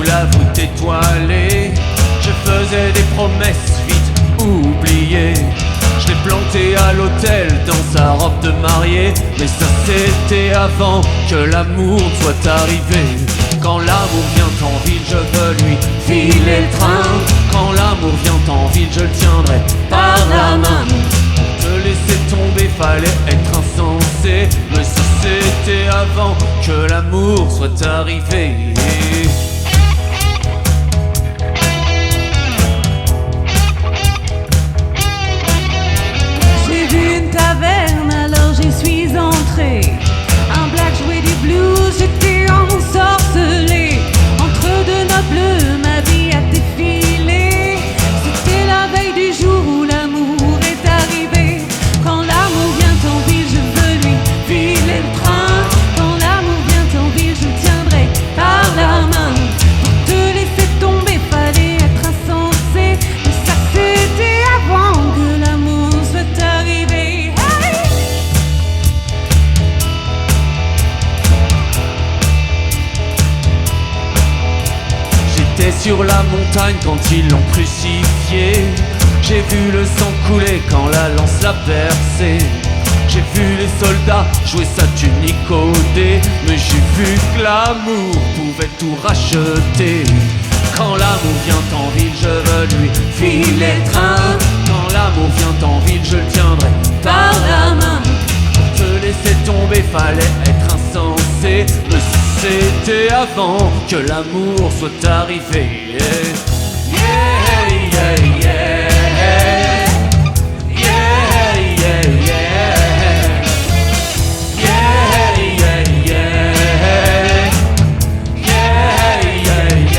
sous la voûte étoilée. Je faisais des promesses vite oubliées. Je l'ai planté à l'hôtel dans sa robe de mariée. Mais ça c'était avant que l'amour soit arrivé. Quand l'amour vient en ville, je veux lui filer le train. Quand l'amour vient en ville, je le tiendrai par la main. Pour te laisser tomber, fallait être insensé. Mais ça c'était avant que l'amour soit arrivé. J'ai vu une taverne, alors j'y suis entré. Un black jouait du blues, j'étais ensorcelé. Entre deux notes bleues, ma vie a défilé. C'était la veille du jour où l'amour est arrivé. Quand l'amour vient en ville, je veux lui filer le train. Quand l'amour vient en ville, je le tiendrai par la main. Pour te laisser tomber, fallait être insensé. Mais ça c'était avant que l'amour soit arrivé. Hey! J'étais sur la montagne quand ils l'ont crucifié. J'ai vu le sang couler quand la lance l'a percé. J'ai vu les soldats jouer sa tunique au dé. Mais j'ai vu que l'amour pouvait tout racheter. Quand l'amour vient en ville, je veux lui filer le train. Quand l'amour vient en ville, je le tiendrai par la main. Pour te laisser tomber, fallait être insensé. Mais c'était avant que l'amour soit arrivé. Yeah, yeah, yeah. Yeah, yeah, yeah. Yeah, yeah, yeah. Yeah, yeah, yeah.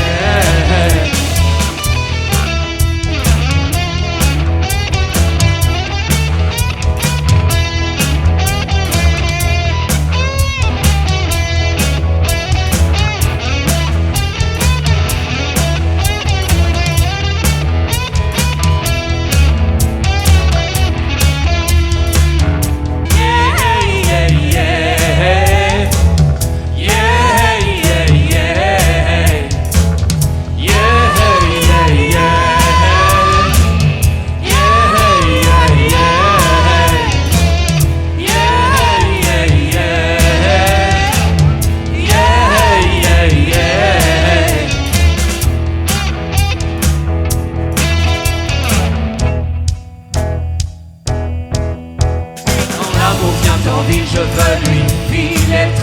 Je veux lui filer le